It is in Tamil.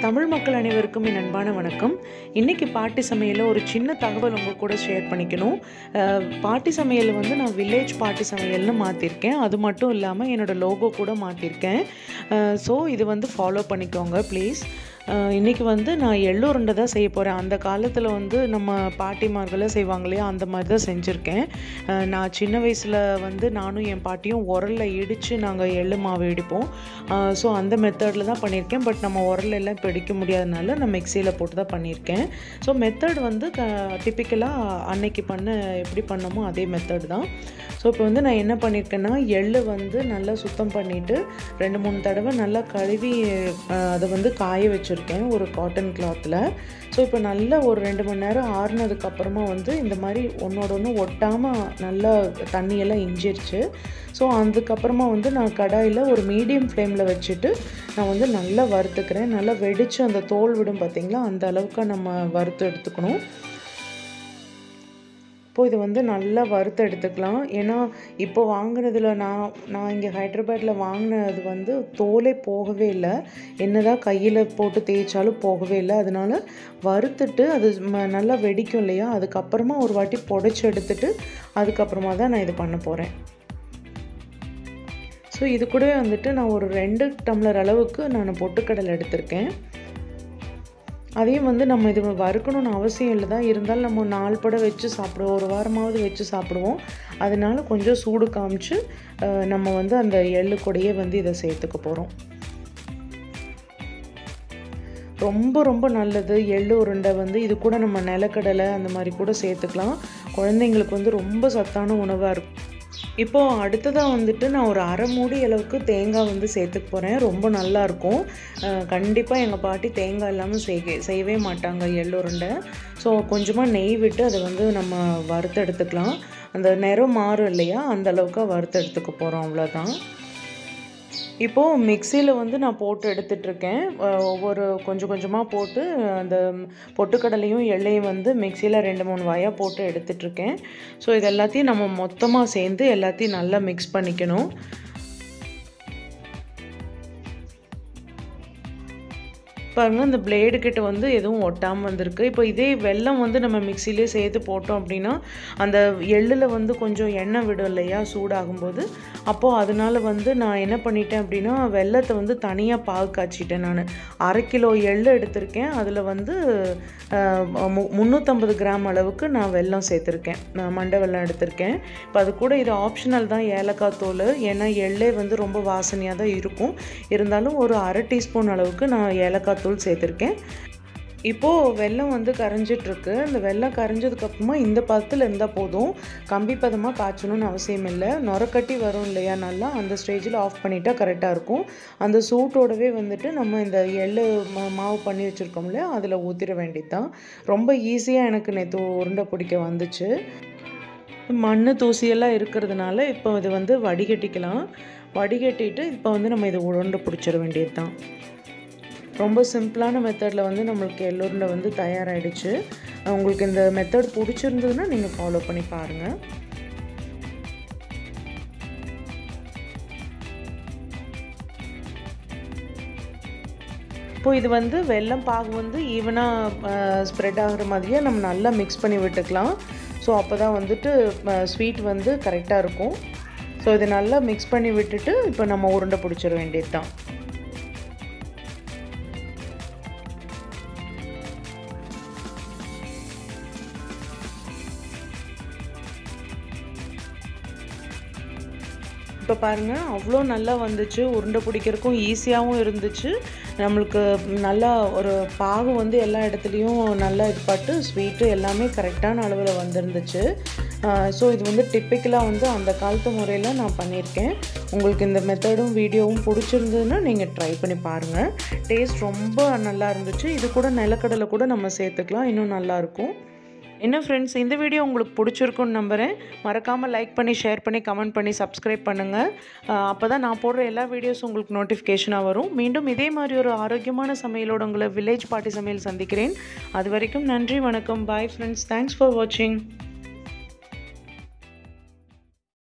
தமிழ் மக்கள் அனைவருக்கும் என் அன்பான வணக்கம். இன்றைக்கி பாட்டி சமையலில் ஒரு சின்ன தகவல் உங்கள் கூட ஷேர் பண்ணிக்கணும். பாட்டி சமையல் வந்து நான் வில்லேஜ் பாட்டி சமையல்னு மாற்றிருக்கேன். அது மட்டும் இல்லாமல் என்னோடய லோகோ கூட மாற்றிருக்கேன். ஸோ இது வந்து ஃபாலோ பண்ணிக்கோங்க ப்ளீஸ். இன்றைக்கி வந்து நான் எள்ளு உருண்டை தான் செய்ய போகிறேன். அந்த காலத்தில் வந்து நம்ம பாட்டிமார்களே செய்வாங்க இல்லையா, அந்த மாதிரி தான் செஞ்சுருக்கேன். நான் சின்ன வயசில் வந்து நானும் என் பாட்டியும் உரலில் இடித்து நாங்கள் எள்ளு மாவு இடிப்போம். ஸோ அந்த மெத்தடில் தான் பண்ணியிருக்கேன். பட் நம்ம உரலெல்லாம் இப்போ இடிக்க முடியாதனால நான் மிக்சியில் போட்டு தான் பண்ணியிருக்கேன். ஸோ மெத்தட் வந்து டிப்பிக்கலாக அன்னைக்கு எப்படி பண்ணோமோ அதே மெத்தட் தான். ஸோ இப்போ வந்து நான் என்ன பண்ணியிருக்கேன்னா, எள்ளு வந்து நல்லா சுத்தம் பண்ணிவிட்டு 2-3 தடவை நல்லா கழுவி அதை வந்து காய வச்சுருக்கேன் ஒரு காட்டன் கிளாத்தில். ஸோ இப்போ நல்லா ஒரு 2 மணி நேரம் ஆறுனதுக்கப்புறமா வந்து இந்த மாதிரி ஒன்றோட ஒன்று ஒட்டாமல் நல்லா தண்ணியெல்லாம் இஞ்சிருச்சு. ஸோ அதுக்கப்புறமா வந்து நான் கடாயில் ஒரு மீடியம் ஃப்ளேமில் வச்சுட்டு நான் வந்து நல்லா வறுத்துக்கிறேன். நல்லா வெடித்து அந்த தோல் விடும் பார்த்திங்களா, அந்த அளவுக்கு நம்ம வறுத்து எடுத்துக்கணும். இப்போது இது வந்து நல்லா வறுத்து எடுத்துக்கலாம். ஏன்னா இப்போ வாங்கினதில் நான் இங்கே ஹைதராபாத்தில் வாங்கினது வந்து தோலே போகவே இல்லை. என்னதான் கையில் போட்டு தேய்ச்சாலும் போகவே இல்லை. அதனால வறுத்துட்டு அது நல்லா வெடிக்கும் இல்லையா, அதுக்கப்புறமா ஒரு வாட்டி புடைச்சி எடுத்துட்டு அதுக்கப்புறமா தான் நான் இது பண்ண போகிறேன். ஸோ இது கூடவே வந்துட்டு நான் ஒரு 2 டம்ளர் அளவுக்கு நான் பொட்டுக்கடலை எடுத்திருக்கேன். அதையும் வந்து நம்ம இது வறுக்கணும்னு அவசியம் இல்லை தான், இருந்தாலும் நம்ம 4 படம் வச்சு சாப்பிடுவோம், ஒரு வாரமாவது வச்சு சாப்பிடுவோம். அதனால கொஞ்சம் சூடு காமிச்சு நம்ம வந்து அந்த எள்ளு கூடயே வந்து இதை சேர்த்துக்க போகிறோம். ரொம்ப ரொம்ப நல்லது எள்ளு உருண்டை வந்து. இது கூட நம்ம நிலக்கடலை அந்த மாதிரி கூட சேர்த்துக்கலாம். குழந்தைங்களுக்கு வந்து ரொம்ப சத்தான உணவாக இருக்கும். இப்போது அடுத்ததாக வந்துட்டு நான் ஒரு அரை மூடி அளவுக்கு தேங்காய் வந்து சேர்த்துக்க போகிறேன். ரொம்ப நல்லாயிருக்கும். கண்டிப்பாக எங்கள் பாட்டி தேங்காய் இல்லாமல் செய்யவே மாட்டாங்க எள்ளு உருண்டை. ஸோ கொஞ்சமாக நெய் விட்டு அதை வந்து நம்ம வறுத்து எடுத்துக்கலாம். அந்த நிறம் மாறும் இல்லையா, அந்த அளவுக்கு வறுத்து எடுத்துக்க போகிறோம், அவ்வளோதான். இப்போது மிக்சியில் வந்து நான் போட்டு எடுத்துகிட்ருக்கேன். ஒவ்வொரு கொஞ்சம் கொஞ்சமாக போட்டு அந்த பொட்டுக்கடலையும் எள்ளையும் வந்து மிக்சியில் 2-3 வாயாக போட்டு எடுத்துகிட்ருக்கேன். ஸோ இது எல்லாத்தையும் நம்ம மொத்தமாக சேர்ந்து எல்லாத்தையும் நல்லா மிக்ஸ் பண்ணிக்கணும். பாருங்கள், இந்த பிளேடு கிட்ட வந்து எதுவும் ஒட்டாமல் வந்திருக்கு. இப்போ இதே வெல்லம் வந்து நம்ம மிக்சிலே சேர்த்து போட்டோம் அப்படின்னா அந்த எள்ளில் வந்து கொஞ்சம் எண்ணெய் விடும் இல்லையா சூடாகும்போது. அப்போது அதனால் வந்து நான் என்ன பண்ணிட்டேன் அப்படின்னா, வெல்லத்தை வந்து தனியாக பாகு காய்ச்சிட்டேன். நான் 1/2 கிலோ எள்ளு எடுத்திருக்கேன். அதில் வந்து 350 கிராம் அளவுக்கு நான் வெல்லம் சேர்த்துருக்கேன். மண்டை வெல்லம் எடுத்திருக்கேன். இப்போ அது கூட இது ஆப்ஷனல் தான், ஏலக்காய் தூள். ஏன்னா எள்ளே வந்து ரொம்ப வாசனையாக தான் இருக்கும். இருந்தாலும் ஒரு 1/2 டீஸ்பூன் அளவுக்கு நான் ஏலக்காய் தூள் சேர்த்துருக்கேன். இப்போது வெல்லம் வந்து கரைஞ்சிட்ருக்கு. இந்த வெல்லம் கரைஞ்சதுக்கப்புறமா இந்த பதத்தில் இருந்தால் போதும். கம்பி பதமாக காய்ச்சணும்னு அவசியம் இல்லை. நுரக்கட்டி வரும் இல்லையா, நல்லா அந்த ஸ்டேஜில் ஆஃப் பண்ணிட்டா கரெக்டாக இருக்கும். அந்த சூட்டோடவே வந்துட்டு நம்ம இந்த எள்ளு மாவு பண்ணி வச்சுருக்கோம் இல்லையா, அதில் ஊற்றிட வேண்டியது தான். ரொம்ப ஈஸியாக எனக்கு நேற்று உருண்டை பிடிக்க வந்துச்சு. மண் தூசியெல்லாம் இருக்கிறதுனால இப்போ இது வந்து வடிகட்டிக்கலாம். வடிகட்டிட்டு இப்போ வந்து நம்ம இதை உருண்டை பிடிச்சிட வேண்டியது தான். ரொம்ப சிம்பிளான மெத்தடில் வந்து நம்மளுக்கு எள்ளு உருண்டை வந்து தயாராகிடுச்சு. உங்களுக்கு இந்த மெத்தட் பிடிச்சிருந்ததுன்னா நீங்கள் ஃபாலோ பண்ணி பாருங்கள். இப்போது இது வந்து வெல்லம் பாகு வந்து ஈவனாக ஸ்ப்ரெட் ஆகிற மாதிரியே நம்ம நல்லா மிக்ஸ் பண்ணி விட்டுக்கலாம். ஸோ அப்போ தான் வந்துட்டு ஸ்வீட் வந்து கரெக்டாக இருக்கும். ஸோ இதை நல்லா மிக்ஸ் பண்ணி விட்டுட்டு இப்போ நம்ம உருண்டை பிடிச்சிட வேண்டியது தான். இப்போ பாருங்கள், அவ்வளோ நல்லா வந்துச்சு. உருண்டை பிடிக்கிறதுக்கும் ஈஸியாகவும் இருந்துச்சு. நம்மளுக்கு நல்லா ஒரு பாகு வந்து எல்லா இடத்துலையும் நல்லா இது பட்டு ஸ்வீட்டு எல்லாமே கரெக்டான அளவில் வந்துருந்துச்சு. ஸோ இது வந்து டிப்பிக்கலாக வந்து அந்த காலத்து முறையில் நான் பண்ணியிருக்கேன். உங்களுக்கு இந்த மெத்தடும் வீடியோவும் பிடிச்சிருந்ததுன்னா நீங்கள் ட்ரை பண்ணி பாருங்கள். டேஸ்ட் ரொம்ப நல்லா இருந்துச்சு. இது கூட நிலக்கடலை கூட நம்ம சேர்த்துக்கலாம், இன்னும் நல்லாயிருக்கும். என்ன ஃப்ரெண்ட்ஸ், இந்த வீடியோ உங்களுக்கு பிடிச்சிருக்குன்னு நம்புகிறேன். மறக்காமல் லைக் பண்ணி, ஷேர் பண்ணி, கமெண்ட் பண்ணி, சப்ஸ்கிரைப் பண்ணுங்கள். அப்போ தான் நான் போடுற எல்லா வீடியோஸும் உங்களுக்கு நோட்டிஃபிகேஷனாக வரும். மீண்டும் இதே மாதிரி ஒரு ஆரோக்கியமான சமையலோடு உங்களை வில்லேஜ் பாட்டி சமையல் சந்திக்கிறேன். அது வரைக்கும் நன்றி, வணக்கம், பாய் ஃப்ரெண்ட்ஸ். தேங்க்ஸ் ஃபார் வாட்சிங்.